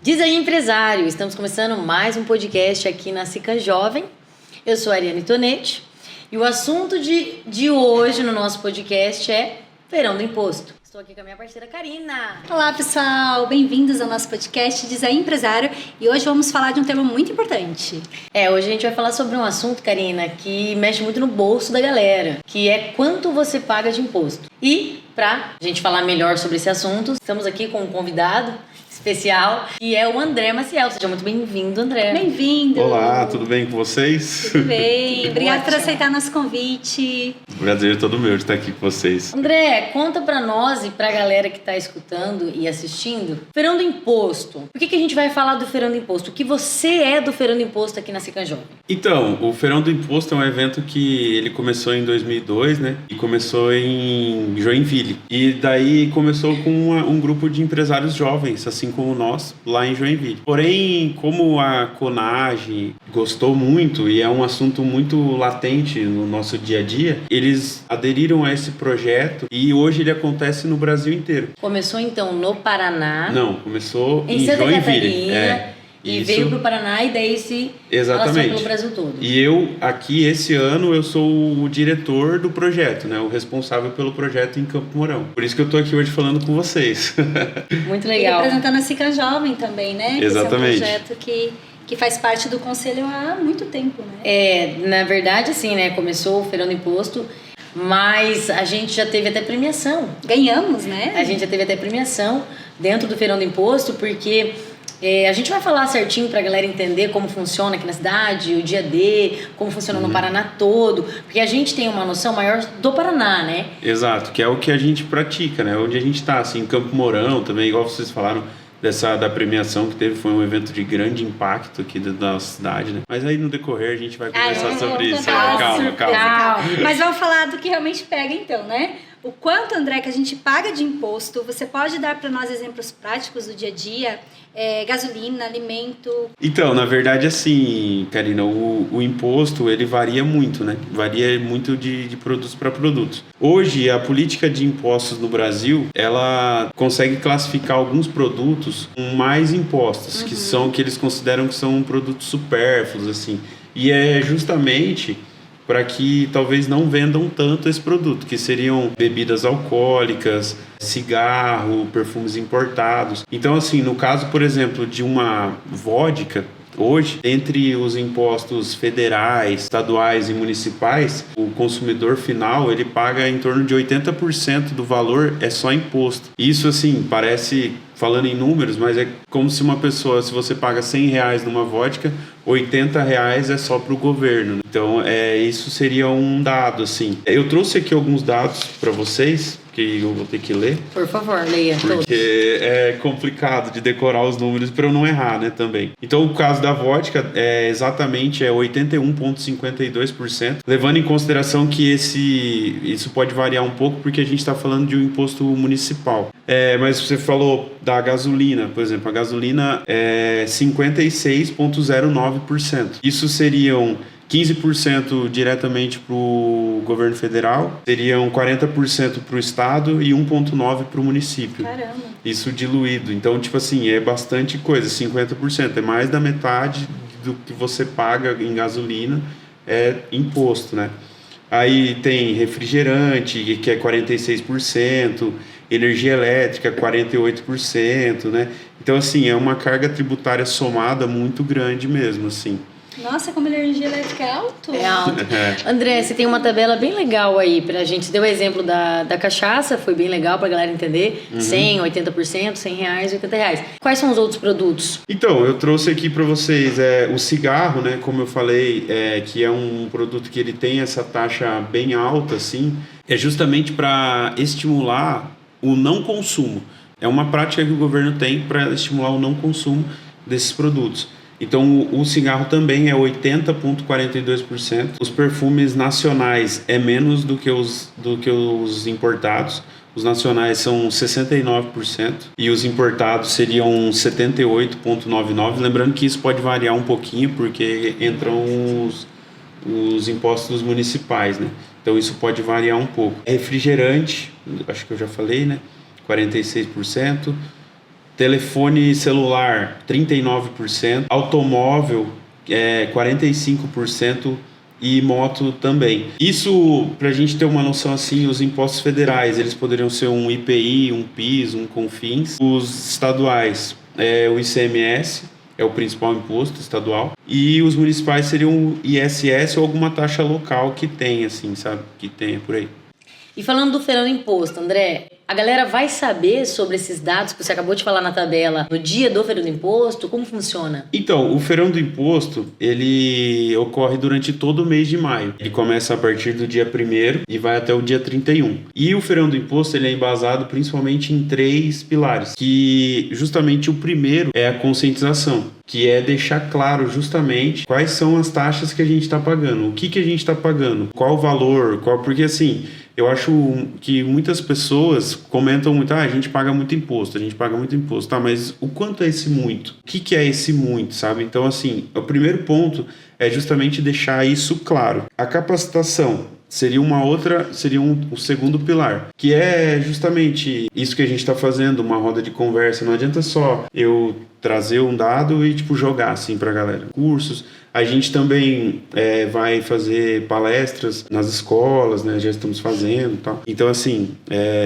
Diz aí, empresário, estamos começando mais um podcast aqui na Sica Jovem. Eu sou a Ariane Tonetti e o assunto de hoje no nosso podcast é Feirão do Imposto. Estou aqui com a minha parceira Karina. Olá, pessoal, bem-vindos ao nosso podcast Diz aí, empresário, e hoje vamos falar de um tema muito importante. Hoje a gente vai falar sobre um assunto, Karina, que mexe muito no bolso da galera, que é quanto você paga de imposto. E para a gente falar melhor sobre esse assunto, estamos aqui com um convidado especial, que é o André Maciel. Seja muito bem-vindo, André. Bem-vindo. Olá, tudo bem com vocês? Tudo bem, obrigado por Ótimo. aceitar nosso convite. O prazer é todo meu de estar aqui com vocês. André, conta pra nós e pra galera que tá escutando e assistindo, Feirão do Imposto. Por que a gente vai falar do Feirão do Imposto? O que você é do Feirão do Imposto aqui na Sica Jovem? Então, o Feirão do Imposto é um evento que ele começou em 2002, né? E começou em Joinville. E daí começou com um grupo de empresários jovens, assim como nós, lá em Joinville. Porém, como a Conage gostou muito e é um assunto muito latente no nosso dia a dia, eles aderiram a esse projeto e hoje ele acontece no Brasil inteiro. Começou então no Paraná. Não, começou em em Santa Joinville. Catarina. E Isso. veio pro Paraná e daí se Exatamente. alastrou pelo Brasil todo. E eu, aqui, esse ano, eu sou o diretor do projeto, né? O responsável pelo projeto em Campo Mourão. Por isso que eu tô aqui hoje falando com vocês. Muito E legal. representando a Sica Jovem também, né? Exatamente. Esse é um projeto que faz parte do conselho há muito tempo, né? Na verdade, assim, né? Começou o Feirão do Imposto, mas a gente já teve até premiação. Ganhamos, né? A gente já teve até premiação dentro do Feirão do Imposto, porque a gente vai falar certinho pra galera entender como funciona aqui na cidade, o dia D, como funciona no Paraná todo, porque a gente tem uma noção maior do Paraná, né? Exato, que é o que a gente pratica, né? Onde a gente tá, assim, em Campo Mourão também, igual vocês falaram, da premiação que teve, foi um evento de grande impacto aqui da nossa cidade, né? Mas aí no decorrer a gente vai conversar sobre isso. Calma. Mas vamos falar do que realmente pega então, né? O quanto, André, que a gente paga de imposto, você pode dar para nós exemplos práticos do dia a dia? Gasolina, alimento... Então, na verdade, assim, Karina, o imposto, ele varia muito, né? Varia muito de produtos para produtos. Hoje, a política de impostos no Brasil, ela consegue classificar alguns produtos com mais impostos, que eles consideram que são produtos supérfluos, assim. E é justamente para que talvez não vendam tanto esse produto, que seriam bebidas alcoólicas, cigarro, perfumes importados. Então, assim, no caso, por exemplo, de uma vodka, hoje, entre os impostos federais, estaduais e municipais, o consumidor final, ele paga em torno de 80% do valor é só imposto. Isso, assim, parece, falando em números, mas é como se uma pessoa, se você paga R$100 numa vodka, R$80 é só para o governo. Então, isso seria um dado, assim. Eu trouxe aqui alguns dados para vocês, que eu vou ter que ler. Por favor, leia todos. Porque é complicado de decorar os números para eu não errar, né, também. Então, o caso da vodka é 81,52%, levando em consideração que isso pode variar um pouco, porque a gente está falando de um imposto municipal. Mas você falou da gasolina, por exemplo, a gasolina é 56,09%. Isso seriam 15% diretamente para o governo federal, seriam 40% para o estado e 1,9% para o município. Caramba! Isso diluído. Então, tipo assim, é bastante coisa, 50%. É mais da metade do que você paga em gasolina, é imposto, né? Aí tem refrigerante, que é 46%, energia elétrica, 48%, né? Então, assim, é uma carga tributária somada muito grande mesmo, assim. Nossa, como a energia elétrica é alto. É alto. André, você tem uma tabela bem legal aí pra gente. Você deu o exemplo da cachaça, foi bem legal pra galera entender. 100, 80%, R$100, R$80. Quais são os outros produtos? Então, eu trouxe aqui para vocês o cigarro, né? Como eu falei, que é um produto que ele tem essa taxa bem alta, assim. É justamente para estimular o não consumo. É uma prática que o governo tem para estimular o não consumo desses produtos. Então, o cigarro também é 80,42%. Os perfumes nacionais é menos do que os importados. Os nacionais são 69% e os importados seriam 78,99%. Lembrando que isso pode variar um pouquinho, porque entram os impostos municipais, né? Então, isso pode variar um pouco. Refrigerante, acho que eu já falei, né? 46%. telefone celular 39%, automóvel 45% e moto também. Isso, para a gente ter uma noção assim, os impostos federais, eles poderiam ser um IPI, um PIS, um CONFINS. Os estaduais, o ICMS, é o principal imposto estadual. E os municipais seriam o ISS ou alguma taxa local que tem, assim, sabe? Que tenha por aí. E falando do feirão do imposto, André, a galera vai saber sobre esses dados que você acabou de falar na tabela no dia do feirão do imposto? Como funciona? Então, o feirão do imposto, ele ocorre durante todo o mês de maio. Ele começa a partir do dia 1º e vai até o dia 31. E o feirão do imposto, ele é embasado principalmente em 3 pilares, que justamente o primeiro é a conscientização, que é deixar claro justamente quais são as taxas que a gente está pagando, o que a gente está pagando, qual o valor, porque assim, eu acho que muitas pessoas comentam muito, a gente paga muito imposto, tá, mas o quanto é esse muito? O que é esse muito, sabe? Então, assim, o primeiro ponto é justamente deixar isso claro. A capacitação seria o segundo pilar, que é justamente isso que a gente está fazendo, uma roda de conversa. Não adianta só eu trazer um dado e jogar assim para a galera. Cursos, a gente também vai fazer palestras nas escolas, né? Já estamos fazendo e tal. Então, assim,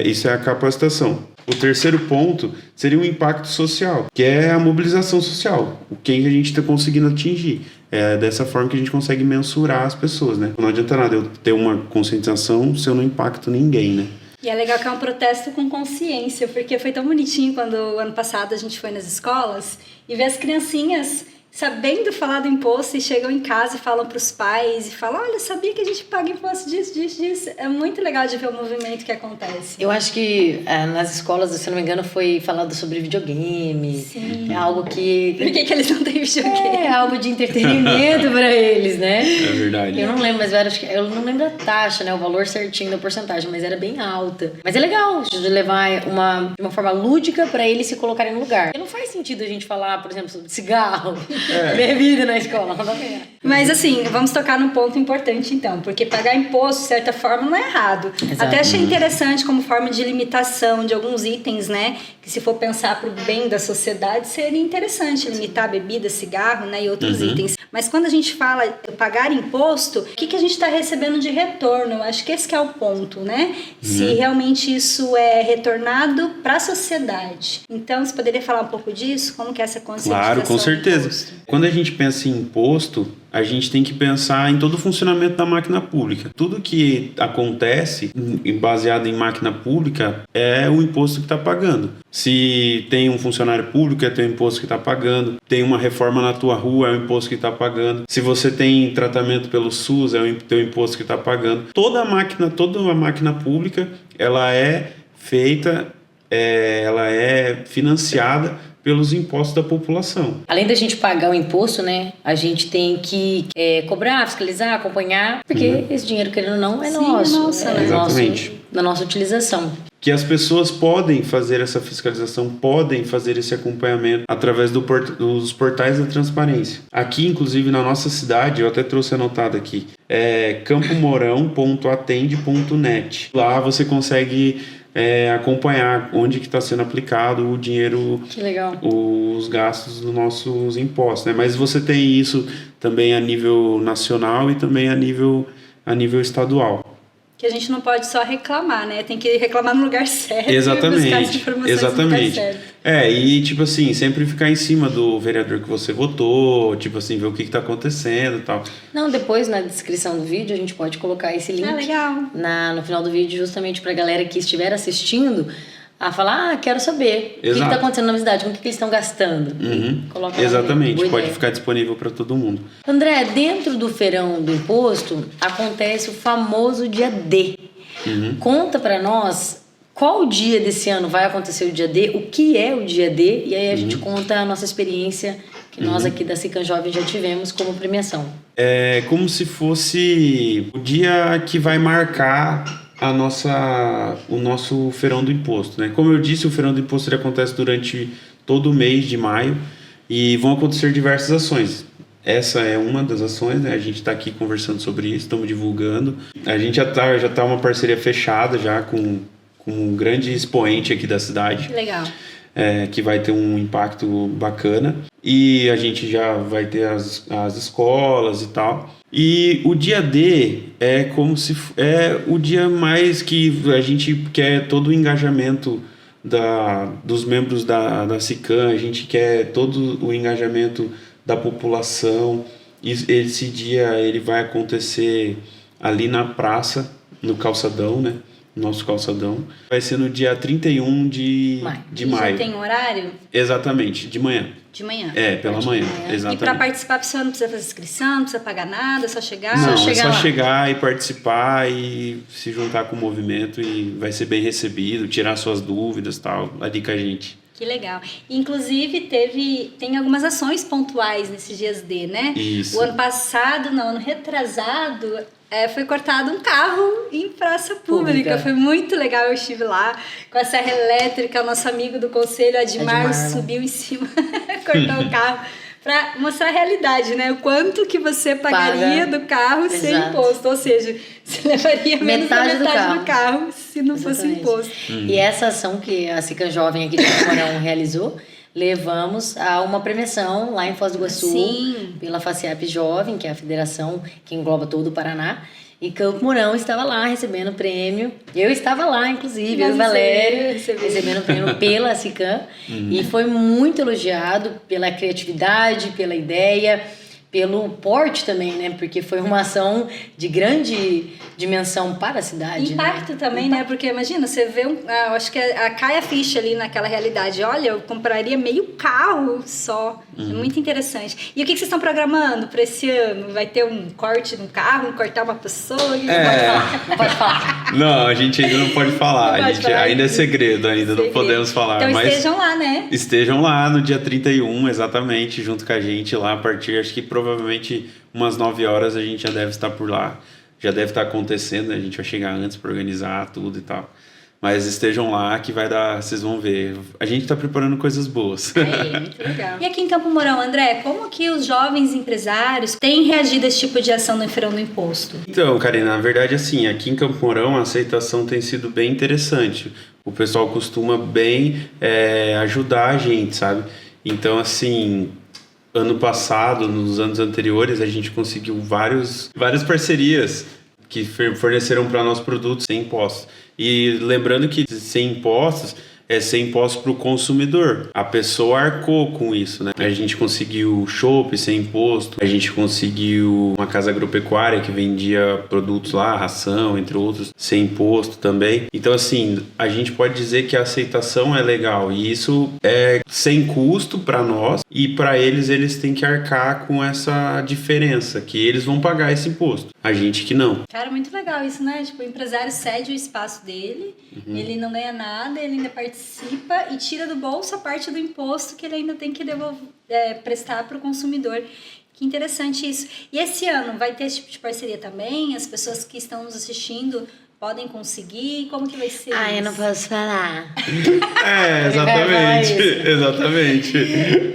isso é a capacitação. O terceiro ponto seria o impacto social, que é a mobilização social, o que a gente está conseguindo atingir. É dessa forma que a gente consegue mensurar as pessoas, né? Não adianta nada eu ter uma conscientização se eu não impacto ninguém, né? E é legal que é um protesto com consciência, porque foi tão bonitinho quando ano passado a gente foi nas escolas e ver as criancinhas sabendo falar do imposto e chegam em casa e falam para os pais e falam, olha, sabia que a gente paga imposto disso. É muito legal de ver o movimento que acontece. Eu acho que nas escolas, se não me engano, foi falado sobre videogame. Sim. É algo que... Por que eles não têm videogame? É algo de entretenimento para eles, né? É verdade. Eu não lembro, mas eu não lembro a taxa, né? O valor certinho da porcentagem, mas era bem alta. Mas é legal de levar de uma forma lúdica para eles se colocarem no lugar. Porque não faz sentido a gente falar, por exemplo, sobre cigarro, bebida na escola. Não dá pra... Mas assim, vamos tocar num ponto importante então, porque pagar imposto, de certa forma, não é errado. Exato. Até achei interessante como forma de limitação de alguns itens, né? Que se for pensar para o bem da sociedade, seria interessante limitar bebida, cigarro, né? E outros itens. Mas quando a gente fala pagar imposto, o que a gente está recebendo de retorno? Eu acho que esse que é o ponto, né? Se realmente isso é retornado para a sociedade. Então, você poderia falar um pouco disso? Como que é essa conscientização? Claro, com certeza. Quando a gente pensa em imposto, a gente tem que pensar em todo o funcionamento da máquina pública. Tudo que acontece baseado em máquina pública é o imposto que está pagando. Se tem um funcionário público, é teu imposto que está pagando. Tem uma reforma na tua rua, é o imposto que está pagando. Se você tem tratamento pelo SUS, é o teu imposto que está pagando. Toda a máquina pública, ela é feita, ela é financiada pelos impostos da população. Além da gente pagar o imposto, né, a gente tem que cobrar, fiscalizar, acompanhar, porque esse dinheiro, querendo ou não, é nosso. Né? Exatamente. Da nossa utilização. Que as pessoas podem fazer essa fiscalização, podem fazer esse acompanhamento através dos portais da transparência. Aqui, inclusive, na nossa cidade, eu até trouxe anotado aqui, campomorão.atende.net. Lá você consegue acompanhar onde que está sendo aplicado o dinheiro, que legal, os gastos dos nossos impostos, né? Mas você tem isso também a nível nacional e também a nível estadual. Que a gente não pode só reclamar, né? Tem que reclamar no lugar certo. Exatamente. E buscar as informações no lugar certo. E tipo assim, sempre ficar em cima do vereador que você votou, tipo assim, ver o que tá acontecendo e tal. Não, depois na descrição do vídeo a gente pode colocar esse link legal. No final do vídeo, justamente pra galera que estiver assistindo a falar, quero saber o que tá acontecendo na minha cidade, com o que eles estão gastando. Coloca Exatamente, pode ficar disponível para todo mundo. André, dentro do feirão do imposto acontece o famoso dia D. Conta para nós qual dia desse ano vai acontecer o dia D, o que é o dia D, e aí a gente conta a nossa experiência que nós aqui da Sican Jovem já tivemos como premiação. É como se fosse o dia que vai marcar o nosso feirão do imposto, né? Como eu disse, o feirão do imposto ele acontece durante todo o mês de maio e vão acontecer diversas ações. Essa é uma das ações, né? A gente está aqui conversando sobre isso, estamos divulgando. A gente já tá uma parceria fechada já com um grande expoente aqui da cidade. Legal. que vai ter um impacto bacana. E a gente já vai ter as escolas e tal. E o dia D é como se é o dia mais que a gente quer todo o engajamento dos membros da SICAM, a gente quer todo o engajamento da população. E esse dia ele vai acontecer ali na praça, no calçadão, né? Nosso calçadão. Vai ser no dia 31 de maio. Já tem horário? Exatamente, de manhã. De manhã. Pela manhã, exatamente. E para participar, a pessoa não precisa fazer inscrição, não precisa pagar nada, é só chegar? Não, só chegar é só lá. chegar e participar e se juntar com o movimento e vai ser bem recebido, tirar suas dúvidas e tal, ali com a gente. Que legal. Inclusive, tem algumas ações pontuais nesses dias D, né? Isso. O ano passado, não, ano retrasado, foi cortado um carro em praça pública. Foi muito legal, eu estive lá com a serra elétrica, o nosso amigo do conselho, Admar, subiu em cima, cortou o carro. Para mostrar a realidade, né? O quanto que você pagaria do carro sem imposto. Ou seja, você levaria menos da metade do carro se não fosse imposto. E essa ação que a SICAM Jovem aqui de Campo Mourão realizou, levamos a uma premiação lá em Foz do Iguaçu, pela FACIAP Jovem, que é a federação que engloba todo o Paraná. E Campo Mourão estava lá recebendo prêmio. Eu estava lá, inclusive, eu e o Valério, recebendo prêmio pela SICAM. E foi muito elogiado pela criatividade, pela ideia, pelo porte também, né? Porque foi uma ação de grande dimensão para a cidade. Impacto, né? Também, né? Porque imagina, você vê eu acho que cai a ficha ali naquela realidade. Olha, eu compraria meio carro só. É muito interessante. E o que vocês estão programando para esse ano? Vai ter um corte no carro, cortar uma pessoa? Não pode falar. Não, a gente ainda não pode falar. Ainda é segredo, não podemos falar. Então mas estejam lá, né? Estejam lá no dia 31, exatamente, junto com a gente lá a partir, acho que provavelmente umas 9 horas a gente já deve estar por lá. Já deve estar acontecendo, né? A gente vai chegar antes para organizar tudo e tal. Mas estejam lá que vai dar, vocês vão ver. A gente está preparando coisas boas. Muito legal. E aqui em Campo Mourão, André, como que os jovens empresários têm reagido a esse tipo de ação no Feirão do Imposto? Então, Karina, na verdade, assim, aqui em Campo Mourão a aceitação tem sido bem interessante. O pessoal costuma bem ajudar a gente, sabe? Então, assim, ano passado, nos anos anteriores, a gente conseguiu várias parcerias que forneceram para nós produtos sem impostos. E lembrando que sem impostos é sem impostos para o consumidor. A pessoa arcou com isso, né? A gente conseguiu chopp sem imposto, a gente conseguiu uma casa agropecuária que vendia produtos lá, ração, entre outros, sem imposto também. Então, assim, a gente pode dizer que a aceitação é legal e isso é sem custo para nós e para eles têm que arcar com essa diferença, que eles vão pagar esse imposto. A gente que não. Cara, muito legal isso, né? Tipo, o empresário cede o espaço dele, ele não ganha nada, ele ainda participa e tira do bolso a parte do imposto que ele ainda tem que prestar para o consumidor. Que interessante isso. E esse ano vai ter esse tipo de parceria também? As pessoas que estão nos assistindo podem conseguir? Como que vai ser isso? Eu não posso falar. Exatamente.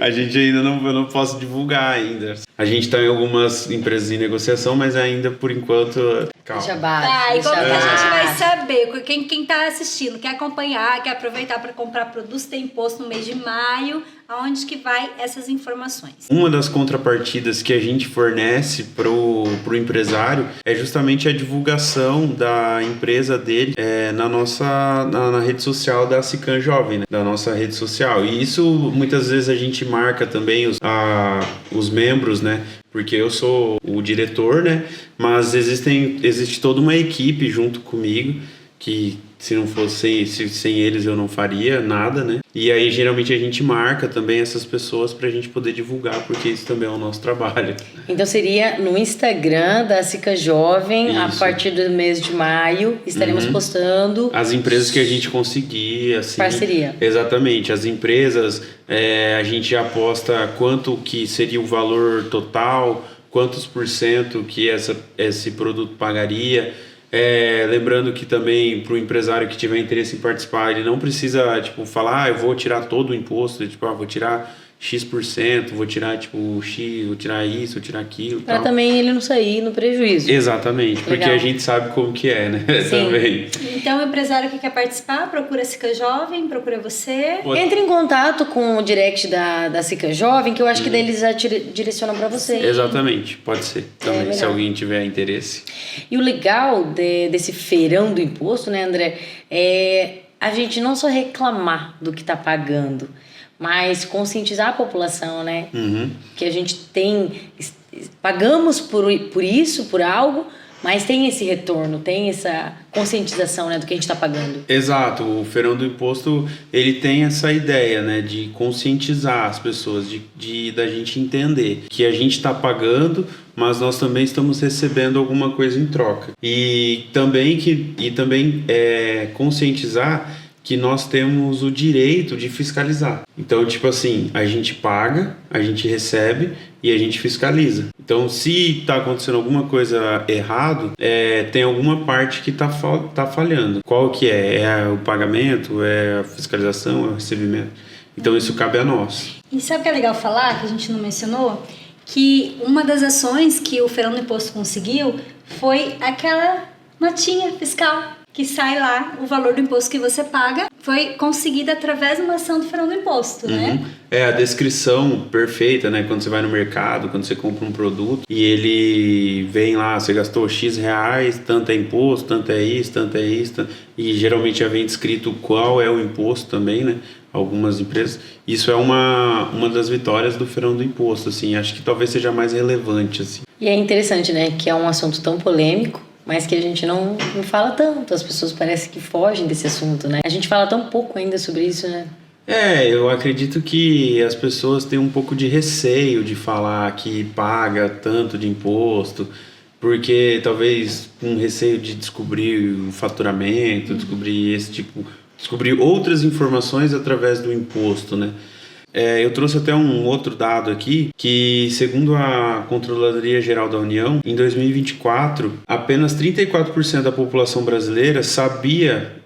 A gente ainda eu não posso divulgar ainda. A gente está em algumas empresas em negociação, mas ainda por enquanto... Calma. Deixa abaixo. E como que a gente vai saber? Quem tá assistindo, quer acompanhar, quer aproveitar para comprar produtos tem imposto no mês de maio, aonde que vai essas informações? Uma das contrapartidas que a gente fornece pro empresário é justamente a divulgação da empresa dele na rede social da SICAM Jovem, né? Da nossa rede social. E isso muitas vezes a gente marca também os membros, né? Porque eu sou o diretor, né? Mas existe toda uma equipe junto comigo que se não fosse sem eles eu não faria nada, né? E aí geralmente a gente marca também essas pessoas pra gente poder divulgar, porque isso também é o nosso trabalho. Então seria no Instagram da SICAM Jovem, isso. A partir do mês de maio, estaremos postando as empresas que a gente conseguir, assim. Parceria. Exatamente, as empresas, a gente já posta quanto que seria o valor total, quantos % que esse produto pagaria. Lembrando que também para o empresário que tiver interesse em participar, ele não precisa falar, eu vou tirar todo o imposto, vou tirar X%, vou tirar tipo X, vou tirar isso, vou tirar aquilo. Pra tal. também ele não sair no prejuízo. Exatamente, porque Legal. a gente sabe como que é, né? Sim. Também. Então, o empresário que quer participar, procura a Sica Jovem, procura você. Entre em contato com o direct da Sica Jovem, que eu acho que daí eles já direcionam pra você. Exatamente, pode ser também, se legal. alguém tiver interesse. E o legal desse feirão do imposto, né, André, é a gente não só reclamar do que tá pagando, mas conscientizar a população, né? Uhum. Que a gente pagamos por isso, por algo, mas tem esse retorno, tem essa conscientização, né, do que a gente está pagando. Exato, o Feirão do Imposto, ele tem essa ideia, né, de conscientizar as pessoas, da gente entender que a gente está pagando, mas nós também estamos recebendo alguma coisa em troca. E também conscientizar que nós temos o direito de fiscalizar. Então, tipo assim, a gente paga, a gente recebe e a gente fiscaliza. Então, se está acontecendo alguma coisa errado, tem alguma parte que tá falhando. Qual que é? É o pagamento? É a fiscalização? É o recebimento? Então, isso cabe a nós. E sabe o que é legal falar, que a gente não mencionou? Que uma das ações que o Feirão do Imposto conseguiu foi aquela notinha fiscal que sai lá, o valor do imposto que você paga, foi conseguida através de uma ação do Feirão do Imposto, né? É a descrição perfeita, né? Quando você vai no mercado, quando você compra um produto e ele vem lá, você gastou X reais, tanto é imposto, tanto é isso, e geralmente já vem descrito qual é o imposto também, né? Algumas empresas. Isso é uma das vitórias do Feirão do Imposto, assim. Acho que talvez seja mais relevante, assim. E é interessante, né, que é um assunto tão polêmico, mas que a gente não fala tanto. As pessoas parecem que fogem desse assunto, né? A gente fala tão pouco ainda sobre isso, né? Eu acredito que as pessoas têm um pouco de receio de falar que paga tanto de imposto, porque talvez um receio de descobrir o faturamento, descobrir outras informações através do imposto, né? Eu trouxe até um outro dado aqui, que segundo a Controladoria Geral da União, em 2024, apenas 34% da população brasileira sabia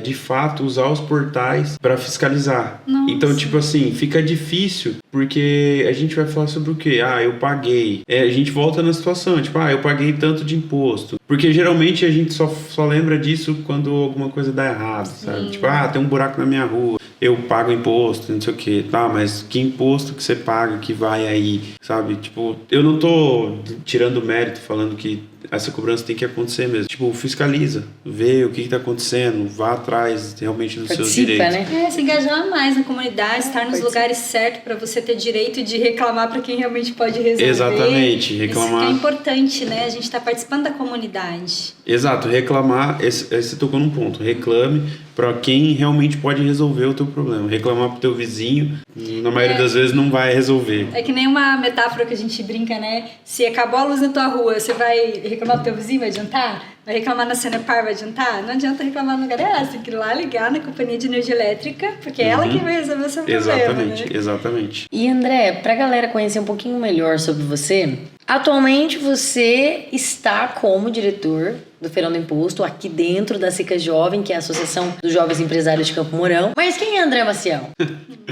de fato usar os portais para fiscalizar. Nossa. Então, tipo assim, fica difícil, porque a gente vai falar sobre o quê? Eu paguei. A gente volta na situação, tipo, eu paguei tanto de imposto. Porque geralmente a gente só lembra disso quando alguma coisa dá errado, sabe? Tipo, tem um buraco na minha rua, eu pago imposto, não sei o quê. Tá, mas que imposto que você paga que vai aí, sabe? Tipo, eu não tô tirando mérito falando que essa cobrança tem que acontecer mesmo. Tipo, fiscaliza, vê o que tá acontecendo, vá atrás realmente dos seus direitos. Né? Se engajar mais na comunidade, estar nos lugares certos para você ter direito de reclamar para quem realmente pode resolver. Exatamente, reclamar. Isso que é importante, né? A gente está participando da comunidade. Exato, reclamar, você tocou num ponto, reclame para quem realmente pode resolver o teu problema. Reclamar pro teu vizinho, na maioria das vezes não vai resolver. É que nem uma metáfora que a gente brinca, né? Se acabou a luz na tua rua, você vai reclamar pro teu vizinho, vai adiantar? Vai reclamar na Sanepar, vai adiantar? Não adianta reclamar no lugar errado, tem que ir lá ligar na companhia de energia elétrica, porque é ela que vai resolver o seu problema, né? Exatamente. E André, pra galera conhecer um pouquinho melhor sobre você, atualmente você está como diretor do Feirão do Imposto, aqui dentro da Sica Jovem, que é a Associação dos Jovens Empresários de Campo Mourão. Mas quem é André Maciel?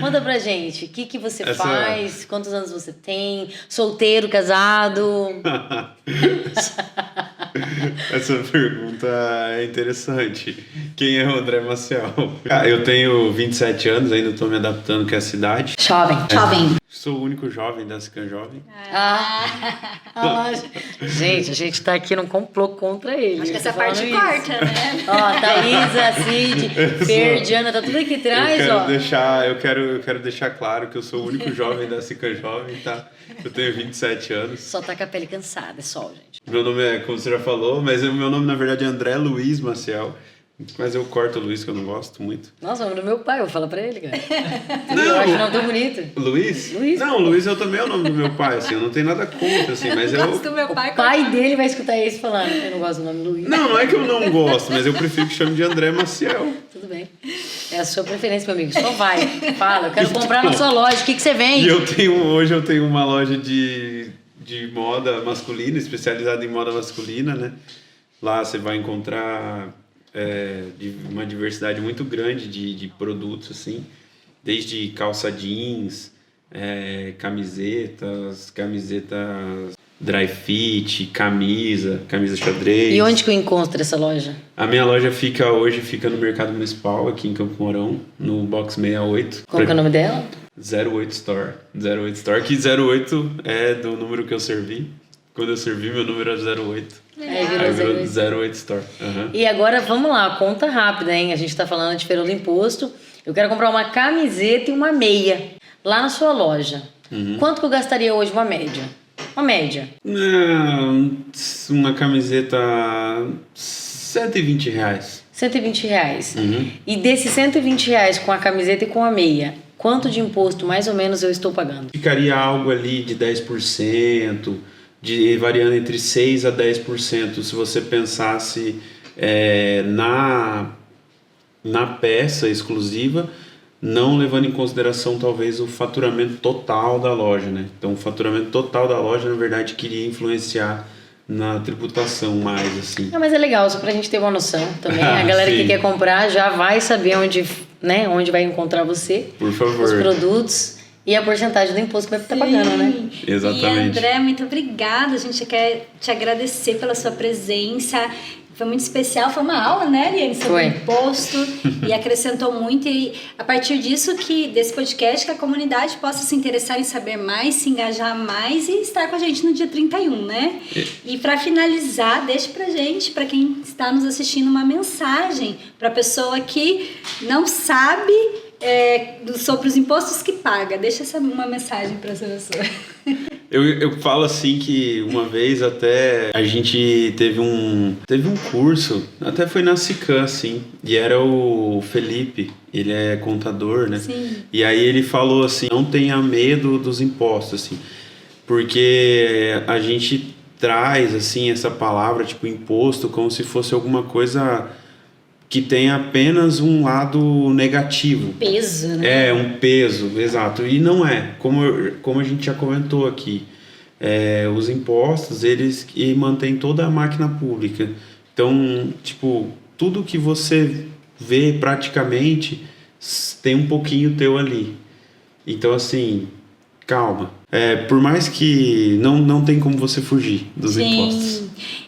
Conta pra gente, o que você faz, quantos anos você tem, solteiro, casado? Essa pergunta é interessante. Quem é o André Maciel? Eu tenho 27 anos, ainda estou me adaptando com essa idade. Jovem. Sou o único jovem da Sica Jovem. Gente, a gente tá aqui num complô contra ele. Acho que essa parte corta, né? Ó, Thaísa, Cid, Fer, Diana, tá tudo aqui atrás, Eu quero deixar claro que eu sou o único jovem da Sica Jovem, tá? Eu tenho 27 anos. Só tá com a pele cansada, é sol, gente. Meu nome é, como você já falou, mas o meu nome na verdade é André Luiz Maciel. Mas eu corto o Luiz, que eu não gosto muito. Nossa, é o nome do meu pai, eu vou falar pra ele, cara. Eu acho o nome tão bonito. Luiz? Luiz. Não, Luiz eu também é o nome do meu pai, assim, eu não tenho nada contra, assim, mas eu... gosto do meu pai. O pai dele vai escutar isso falando, eu não gosto do nome Luiz. Não é que eu não gosto, mas eu prefiro que chame de André Maciel. Tudo bem. É a sua preferência, meu amigo. Só vai. Fala, eu quero comprar na sua loja. O que você vende? E hoje eu tenho uma loja de moda masculina, especializada em moda masculina, né? Lá você vai encontrar uma diversidade muito grande de produtos, assim, desde calça jeans, camisetas dry fit, camisa xadrez. E onde que eu encontro essa loja? A minha loja hoje fica no Mercado Municipal, aqui em Campo Mourão, no box 68. Como que é o nome dela? 08 Store. 08 Store, que 08 é do número que eu servi. Quando eu servi, meu número era 08. Aí virou 08 Store. Uhum. E agora, vamos lá, conta rápida, hein? A gente tá falando de Feirão do Imposto. Eu quero comprar uma camiseta e uma meia lá na sua loja. Quanto que eu gastaria hoje, uma média? Uma média. Uma camiseta, R$120. R$120. E desses R$120 com a camiseta e com a meia, quanto de imposto mais ou menos eu estou pagando? Ficaria algo ali de 10%, variando entre 6% a 10%, se você pensasse na peça exclusiva, não levando em consideração talvez o faturamento total da loja, né? Então o faturamento total da loja, na verdade, queria influenciar na tributação mais, assim. Mas é legal, só pra gente ter uma noção também. A galera que quer comprar já vai saber onde vai encontrar você. Por favor. Os produtos e a porcentagem do imposto que vai estar pagando, né? Exatamente. E André, muito obrigada. A gente quer te agradecer pela sua presença. Foi muito especial, foi uma aula, né, Ariane, sobre o imposto, e acrescentou muito, e a partir disso, desse podcast, que a comunidade possa se interessar em saber mais, se engajar mais e estar com a gente no dia 31, né? E para finalizar, deixe pra gente, para quem está nos assistindo, uma mensagem para a pessoa que não sabe sobre os impostos que paga. Deixa uma mensagem para essa pessoa. Eu falo assim que uma vez até a gente teve um curso, até foi na SICAM, assim, e era o Felipe, ele é contador, né? Sim. E aí ele falou assim, não tenha medo dos impostos, assim, porque a gente traz, assim, essa palavra, tipo, imposto, como se fosse alguma coisa que tem apenas um lado negativo. Peso, né? Um peso, exato. E não é, como a gente já comentou aqui, os impostos, eles mantêm toda a máquina pública. Então, tipo, tudo que você vê praticamente tem um pouquinho teu ali. Então, assim, calma. Por mais que não tem como você fugir dos impostos.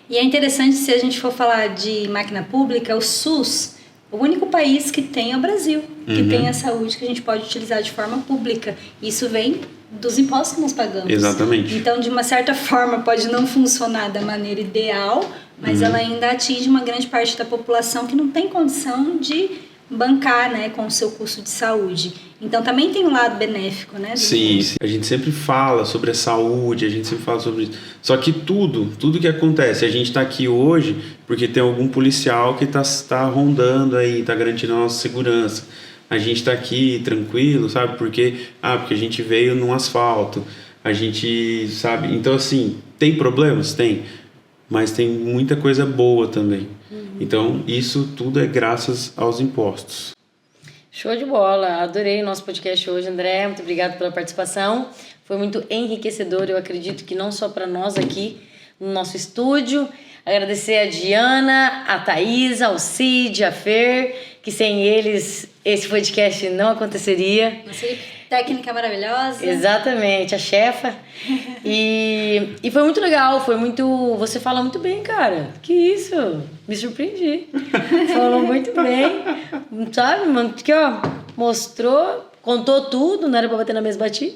E é interessante, se a gente for falar de máquina pública, o SUS, o único país que tem é o Brasil, que tem a saúde que a gente pode utilizar de forma pública. Isso vem dos impostos que nós pagamos. Exatamente. Então, de uma certa forma, pode não funcionar da maneira ideal, mas ela ainda atinge uma grande parte da população que não tem condição de bancar, né, com o seu custo de saúde. Então também tem um lado benéfico, né? Sim, a gente sempre fala sobre a saúde, a gente sempre fala sobre isso. Só que tudo que acontece, a gente está aqui hoje porque tem algum policial que está rondando aí, está garantindo a nossa segurança. A gente está aqui tranquilo, sabe? Porque a gente veio num asfalto, a gente, sabe? Então, assim, tem problemas? Tem. Mas tem muita coisa boa também. Então, isso tudo é graças aos impostos. Show de bola. Adorei o nosso podcast hoje, André. Muito obrigado pela participação. Foi muito enriquecedor, eu acredito que não só para nós aqui no nosso estúdio. Agradecer a Diana, a Thaisa, ao Cid, a Fer, que sem eles esse podcast não aconteceria. Nossa técnica maravilhosa. Exatamente, a chefa. E foi muito legal, você fala muito bem, cara. Que isso? Me surpreendi. Falou muito bem. Sabe, mano? Aqui, ó, mostrou, contou tudo, não era pra bater na mesa, bati.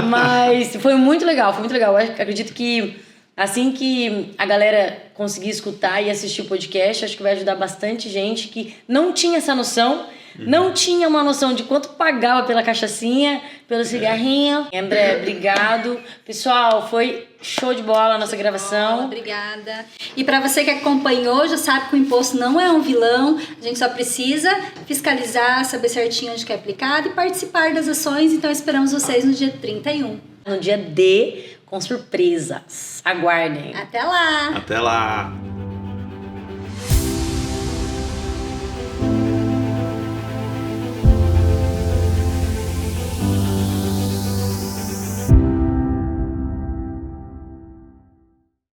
Mas foi muito legal, foi muito legal. Eu acredito que assim que a galera conseguir escutar e assistir o podcast, acho que vai ajudar bastante gente que não tinha essa noção, não tinha uma noção de quanto pagava pela cachaçinha, pelo cigarrinho. André, obrigado. Pessoal, foi show de bola a nossa gravação. Obrigada. E para você que acompanhou, já sabe que o imposto não é um vilão. A gente só precisa fiscalizar, saber certinho onde que é aplicado e participar das ações. Então esperamos vocês no dia 31. No dia D, com surpresas. Aguardem. Até lá! Até lá!